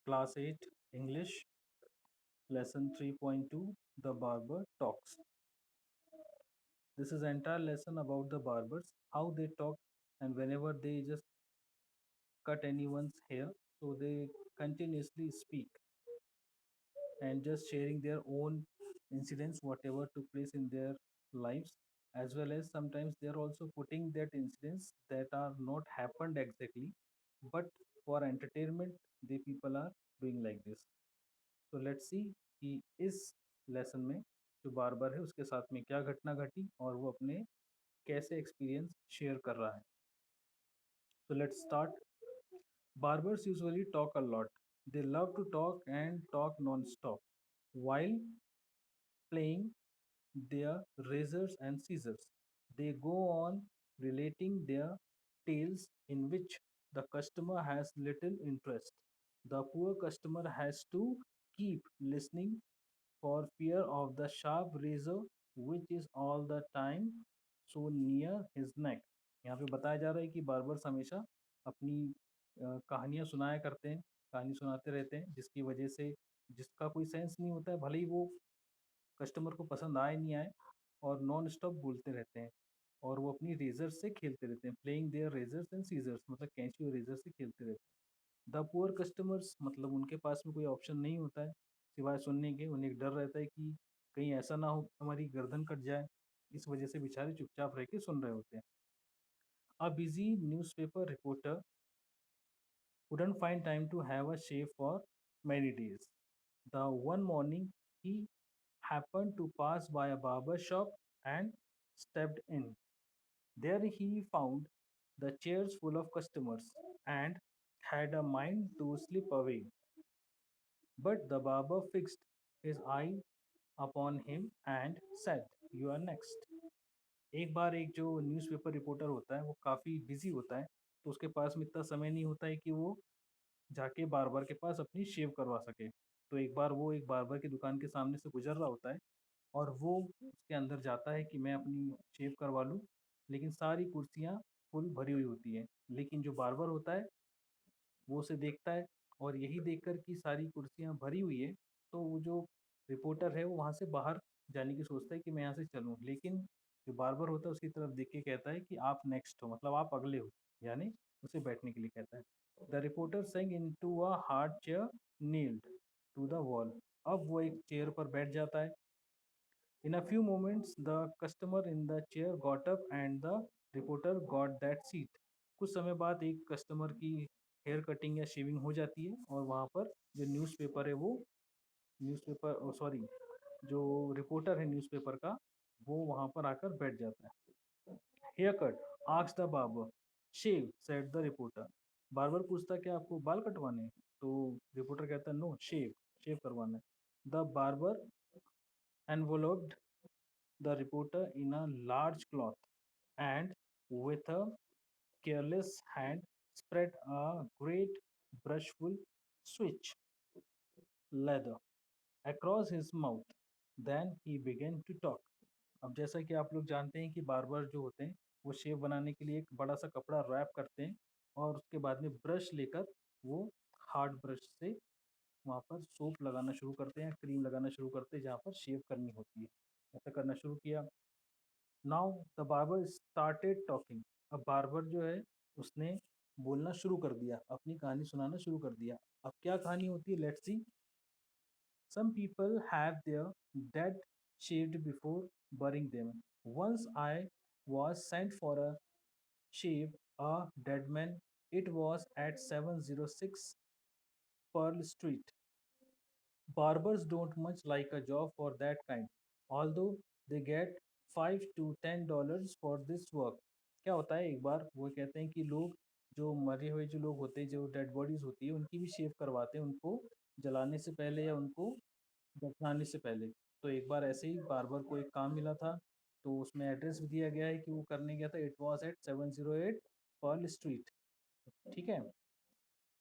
Class 8 English, Lesson 3.2, The Barber Talks. This is entire lesson about the barbers, how they talk, and whenever they just cut anyone's hair, so they continuously speak and just sharing their own incidents, whatever took place in their lives, as well as sometimes they are also putting that incidents that are not happened exactly, but for entertainment, the people are doing like this. So let's see कि इस lesson में जो barber है उसके साथ में क्या घटना घटी और वो अपने कैसे एक्सपीरियंस शेयर कर रहा है. So let's start. Barbers usually talk a lot. They love to talk and talk non-stop while playing their razors and scissors. They go on relating their tales in which the customer has little interest. The poor customer has to keep listening for fear of the sharp razor which is all the time so near his neck. यहाँ पे बताया जा रहा है कि barbers हमेशा अपनी कहानियाँ सुनाया करते हैं, कहानी सुनाते रहते हैं, जिसकी वजह से जिसका कोई सेंस नहीं होता है, भले ही वो कस्टमर को पसंद आए नहीं आए, और नॉन स्टॉप बोलते रहते हैं और वो अपनी रेजर से खेलते रहते हैं, playing their razors and scissors, मतलब कैंची और रेजर से खेलते रहते हैं. द पुअर कस्टमर्स मतलब उनके पास में कोई ऑप्शन नहीं होता है सिवाय सुनने के. उन्हें एक डर रहता है कि कहीं ऐसा ना हो हमारी गर्दन कट जाए, इस वजह से बेचारे चुपचाप रह के सुन रहे होते हैं. A busy newspaper reporter couldn't find time to have a shave for many days. The one morning he happened to pass by a barber shop and stepped in. There he found the chairs full of customers and had a mind to slip away. But the barber fixed his eye upon him and said, "You are next." एक बार एक जो newspaper reporter होता है वो काफ़ी busy होता है, तो उसके पास में इतना समय नहीं होता है कि वो जाके बार्बर के पास अपनी शेव करवा सके. तो एक बार वो एक बार्बर की दुकान के सामने से गुजर रहा होता है और वो उसके अंदर जाता है कि मैं अपनी शेव करवा लूँ, लेकिन सारी कुर्सियाँ फुल भरी हुई होती हैं. लेकिन जो बार्बर होता है वो उसे देखता है और यही देखकर कि सारी कुर्सियाँ भरी हुई है, तो वो जो रिपोर्टर है वो वहाँ से बाहर जाने की सोचता है कि मैं यहाँ से चलूँ, लेकिन जो बार्बर होता है उसकी तरफ देख के कहता है कि आप नेक्स्ट हो, मतलब आप अगले हो, यानी उसे बैठने के लिए कहता है. The reporter sank into a hard chair nailed to the wall. अब वो एक चेयर पर बैठ जाता है. In a few moments, the customer in the chair got up and the reporter got that seat. कुछ समय बाद एक कस्टमर की हेयर कटिंग या शेविंग हो जाती है और वहाँ पर जो न्यूज़पेपर है वो न्यूज़पेपर सॉरी जो रिपोर्टर है न्यूज़पेपर का वो वहाँ पर आकर बैठ जाता है. Hair cut asked the barber. Shave said the reporter. Barber पूछता क्या आपको बाल कटवाने हैं, तो रिपोर्टर कहता है नो शेव, शेव करवाना है. The barber enveloped the reporter in a large cloth and with a careless hand spread a great brushful switch leather across his mouth. Then he began to talk. अब जैसा कि आप लोग जानते हैं कि बार्बर जो होते हैं वो शेव बनाने के लिए एक बड़ा सा कपड़ा रैप करते हैं और उसके बाद में ब्रश लेकर वो हार्ड ब्रश से वहाँ पर सोप लगाना शुरू करते हैं, क्रीम लगाना शुरू करते हैं जहाँ पर शेव करनी होती है. ऐसा करना शुरू किया. Now the barber started talking. अब बार्बर जो है उसने बोलना शुरू कर दिया, अपनी कहानी सुनाना शुरू कर दिया. अब क्या कहानी होती है, let's see. Some people have their dead shaved before burying them. Once I was sent for a shave a dead man. It was at 706 Pearl Street. Barbers don't much like a job for that kind, although they get $5 to $10 for this work. क्या होता है, एक बार वो कहते हैं कि लोग जो मरे हुए जो लोग होते हैं, जो डेड बॉडीज होती है, उनकी भी शेव करवाते हैं उनको जलाने से पहले या उनको दफनाने से पहले. तो एक बार ऐसे ही बार्बर को एक काम मिला था, तो उसमें एड्रेस भी दिया गया है कि वो करने गया था. It was at 708 Pearl Street. ठीक है.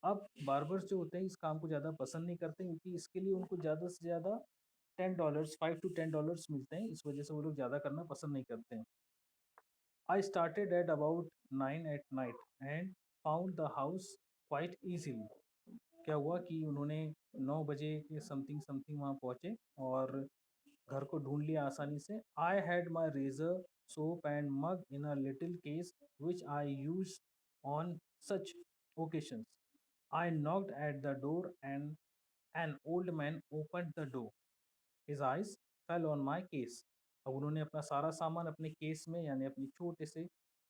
अब बार्बर्स जो होते हैं इस काम को ज़्यादा पसंद नहीं करते क्योंकि इसके लिए उनको ज़्यादा से ज़्यादा $10 $5 to $10 मिलते हैं. इस वजह से वो लोग ज़्यादा करना पसंद नहीं करते हैं. I started at about 9 at night and found the house quite easily. क्या हुआ कि उन्होंने 9 बजे के समथिंग समथिंग वहाँ पहुँचे और घर को ढूंढ लिया आसानी से। I had my razor soap and mug in a little case which I use on such occasions. I knocked at the door and an old man open the door. His eyes fell on my case. अब उन्होंने अपना सारा सामान अपने case में यानी अपनी छोटे से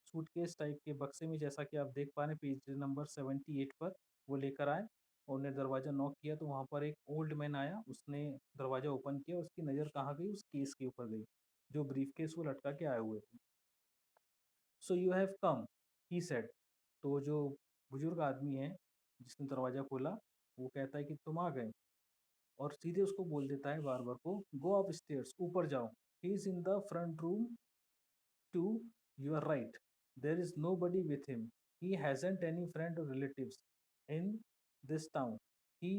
सूटकेस टाइप के बक्से में, जैसा कि आप देख पा रहे हैं पेज नंबर 78 पर, वो लेकर आए और उन्हें दरवाज़ा नॉक किया तो वहाँ पर एक ओल्ड मैन आया। उसने दरवाज़ा ओपन किया, उसकी नज़र कहाँ गई? उस केस के ऊपर गई जो ब्रीफ केस वो लटका के आए हुए थे। So you have come, he said. तो जो बुजुर्ग आदमी है जिसने दरवाज़ा खोला, वो कहता है कि तुम आ गए, और सीधे उसको बोल देता है बार-बार को, गो अप स्टेयर्स, ऊपर जाओ। He is in the front room to your right, there is nobody with him, he hasn't any friend or relatives in this town, he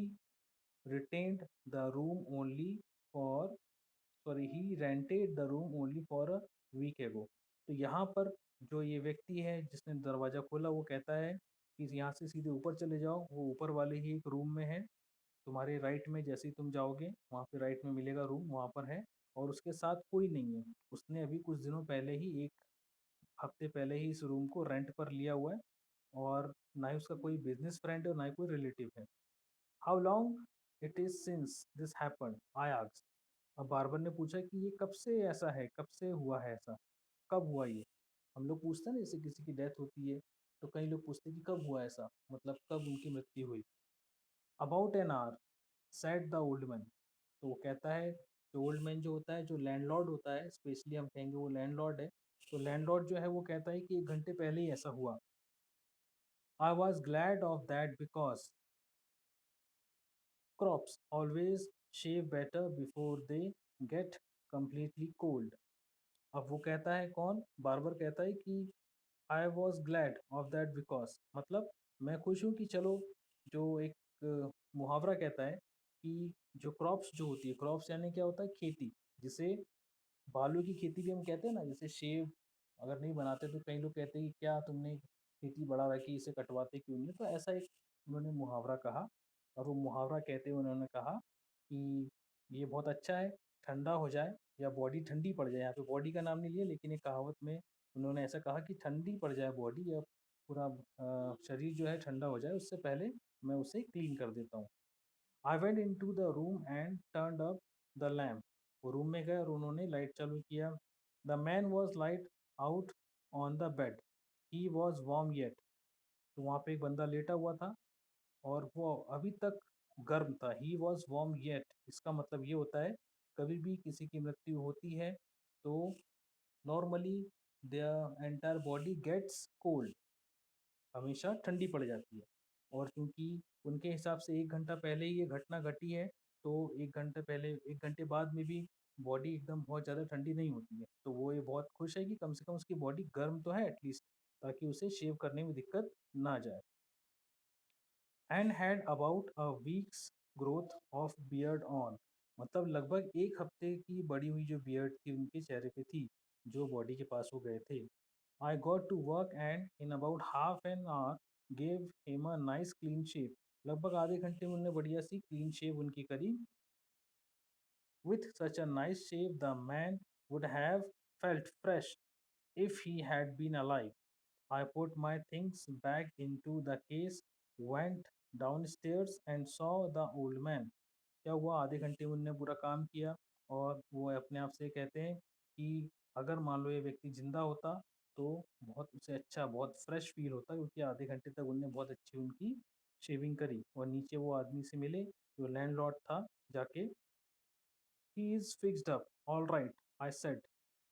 retained the room only for he rented the room only for a week ago। तो यहाँ पर जो ये व्यक्ति है जिसने दरवाज़ा खोला, वो कहता है कि यहाँ से सीधे ऊपर चले जाओ, वो ऊपर वाले ही एक रूम में है, तुम्हारे राइट में जैसे ही तुम जाओगे वहाँ पे राइट में मिलेगा रूम, वहाँ पर है, और उसके साथ कोई नहीं है। उसने अभी कुछ दिनों पहले ही, एक हफ्ते पहले ही इस रूम को रेंट पर लिया हुआ है, और ना ही उसका कोई बिजनेस फ्रेंड है और ना ही कोई रिलेटिव है। How long it is since this happened, I asked. अब बार्बर ने पूछा कि ये कब से ऐसा है, कब से हुआ है ऐसा, कब हुआ ये? हम लोग पूछते हैं ना, जैसे किसी की डेथ होती है तो कई लोग पूछते हैं कि कब हुआ ऐसा, मतलब कब उनकी मृत्यु हुई। About an hour, said the old man. तो वो कहता है, जो ओल्ड मैन जो होता है, जो लैंडलॉर्ड होता है, स्पेशली हम कहेंगे वो लैंडलॉर्ड है, तो लैंडलॉर्ड जो है वो कहता है कि 1 घंटे पहले ही ऐसा हुआ। I was glad of that because crops always shave better before they get completely cold। अब वो कहता है, कौन? बार्बर कहता है कि I was glad of that because, मतलब मैं खुश हूँ कि चलो, जो एक मुहावरा कहता है कि जो क्रॉप्स जो होती है, क्रॉप्स यानी क्या होता है? खेती, जिसे बालू की खेती भी हम कहते हैं ना, जैसे शेव अगर नहीं बनाते तो कई लोग कहते हैं कि क्या तुमने खेती बढ़ा रखी, इसे कटवाते क्यों नहीं? तो ऐसा एक उन्होंने मुहावरा कहा, और वो मुहावरा कहते हुए उन्होंने कहा कि ये बहुत अच्छा है, ठंडा हो जाए या बॉडी ठंडी पड़ जाए। यहाँ पे बॉडी का नाम नहीं लिया, लेकिन एक कहावत में उन्होंने ऐसा कहा कि ठंडी पड़ जाए बॉडी, या पूरा शरीर जो है ठंडा हो जाए, उससे पहले मैं उसे क्लीन कर देता हूँ। I went in to the room and turn up the lamp. वो रूम में गए और उन्होंने लाइट चालू किया। The man was light out on the bed, he was warm yet. तो वहाँ पे एक बंदा लेटा हुआ था और वो अभी तक गर्म था। ही वॉज वार्म येट, इसका मतलब ये होता है, कभी भी किसी की मृत्यु होती है तो normally the entire body gets cold, हमेशा ठंडी पड़ जाती है। और क्योंकि उनके हिसाब से 1 घंटा पहले ही ये घटना घटी है, तो 1 घंटे पहले, 1 घंटे बाद में भी बॉडी एकदम बहुत ज़्यादा ठंडी नहीं होती है। तो वो ये बहुत खुश है कि कम से कम उसकी बॉडी गर्म तो है एटलीस्ट, ताकि उसे शेव करने में दिक्कत ना जाए। And had about a weeks growth of beard on, मतलब लगभग 1 हफ्ते की बड़ी हुई जो बियर्ड थी उनके चेहरे पे थी, जो बॉडी के पास वो गए थे। I got to work and in about half an hour gave him a nice clean shave. लगभग आधे घंटे में उन्होंने बढ़िया सी क्लीन शेव उनकी करी। With such a nice shave the man would have felt fresh if he had been alive. I put my things back into the case, went downstairs and saw the old man। क्या हुआ? आधे घंटे में उनने पूरा काम किया, और वो अपने आप से कहते हैं कि अगर मान लो ये व्यक्ति जिंदा होता तो बहुत उसे अच्छा, बहुत फ्रेश फील होता, क्योंकि आधे घंटे तक उनने बहुत अच्छी उनकी शेविंग करी। और नीचे वो आदमी से मिले जो लैंडलॉर्ड था, जाके, he is fixed up all right, I said.